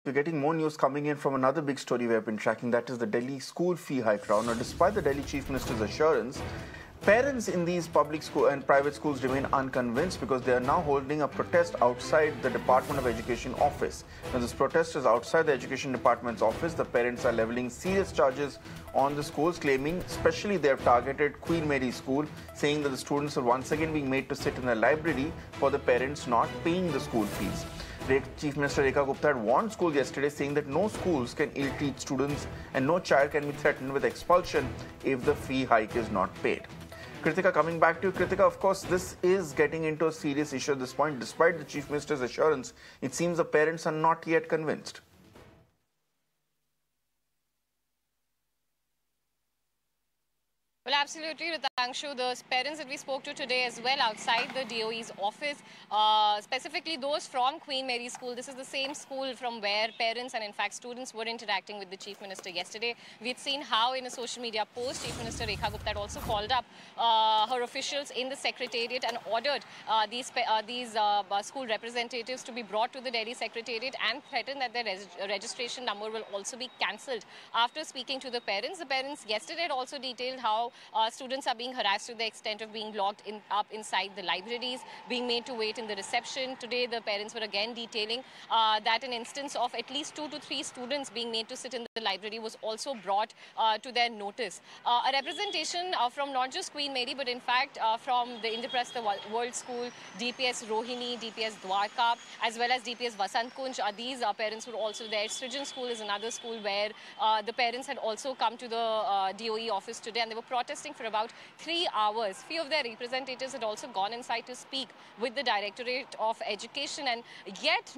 We're getting more news coming in from another big story we have been tracking, that is the Delhi school fee hike round. Now, despite the Delhi Chief Minister's assurance, parents in these public school and private schools remain unconvinced because they are now holding a protest outside the Department of Education office. Now, this protest is outside the Education Department's office. The parents are levelling serious charges on the schools, claiming especially they have targeted Queen Mary School, saying that the students are once again being made to sit in the library for the parents not paying the school fees. Chief Minister Rekha Gupta had warned schools yesterday, saying that no schools can ill-treat students and no child can be threatened with expulsion if the fee hike is not paid. Kritika, coming back to you. Kritika, of course, this is getting into a serious issue at this point. Despite the Chief Minister's assurance, it seems the parents are not yet convinced. Well, absolutely, Ritangshu. The parents that we spoke to today as well outside the DOE's office, specifically those from Queen Mary School. This is the same school from where parents and, in fact, students were interacting with the Chief Minister yesterday. We'd seen how in a social media post, Chief Minister Rekha Gupta had also called up her officials in the Secretariat and ordered these school representatives to be brought to the Delhi Secretariat and threatened that their registration number will also be cancelled. After speaking to the parents yesterday had also detailed how students are being harassed to the extent of being locked up inside the libraries, being made to wait in the reception. Today, the parents were again detailing that an instance of at least 2 to 3 students being made to sit in the library was also brought to their notice. A representation from not just Queen Mary, but in fact from the Indraprastha World School, DPS Rohini, DPS Dwarka, as well as DPS Vasant Kunj. These parents were also there. Srijan School is another school where the parents had also come to the DOE office today, and they were protesting for about 3 hours. Few of their representatives had also gone inside to speak with the Directorate of Education, and yet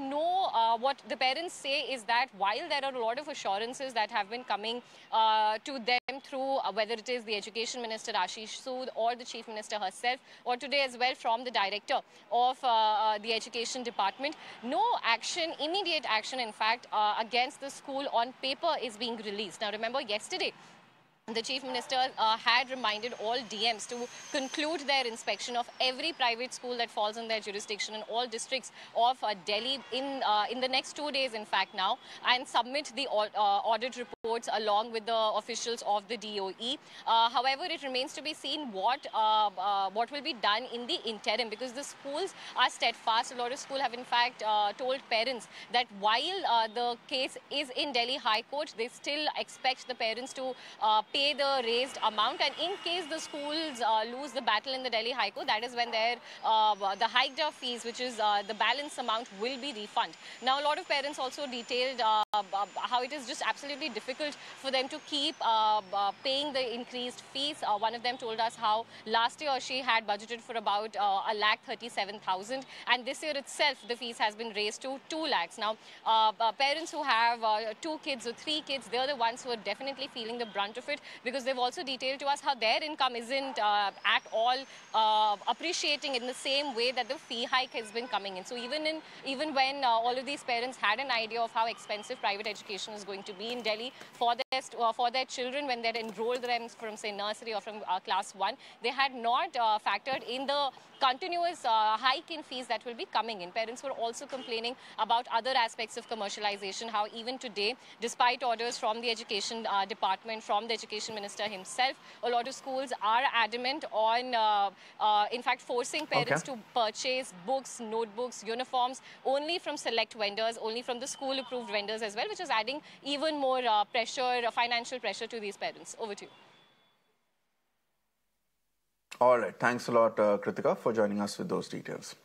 what the parents say is that while there are a lot of assurances that have been coming to them through whether it is the Education Minister Ashish Sood or the Chief Minister herself, or today as well from the Director of the Education Department, no action, immediate action in fact, against the school on paper is being released. Now remember, yesterday the Chief Minister had reminded all DMs to conclude their inspection of every private school that falls in their jurisdiction in all districts of Delhi in the next 2 days, in fact, now, and submit the audit reports along with the officials of the DOE. However, it remains to be seen what will be done in the interim, because the schools are steadfast. A lot of schools have, in fact, told parents that while the case is in Delhi High Court, they still expect the parents to pay the raised amount, and in case the schools lose the battle in the Delhi High Court, that is when their the hiked up fees, which is the balance amount, will be refunded. Now, a lot of parents also detailed how it is just absolutely difficult for them to keep paying the increased fees. One of them told us how last year she had budgeted for about 1,37,000, and this year itself the fees has been raised to 2 lakhs. Now, parents who have 2 kids or 3 kids, they're the ones who are definitely feeling the brunt of it, because they've also detailed to us how their income isn't at all appreciating in the same way that the fee hike has been coming in. So even when all of these parents had an idea of how expensive private education is going to be in Delhi for their children when they'd enrolled them from, say, nursery or from class 1, they had not factored in the continuous hike in fees that will be coming in. Parents were also complaining about other aspects of commercialization, how even today, despite orders from the Education Department, from the Education Minister himself, a lot of schools are adamant on, in fact, forcing parents to purchase books, notebooks, uniforms only from select vendors, only from the school-approved vendors as well, which is adding even more pressure, financial pressure to these parents. Over to you. All right. Thanks a lot, Kritika, for joining us with those details.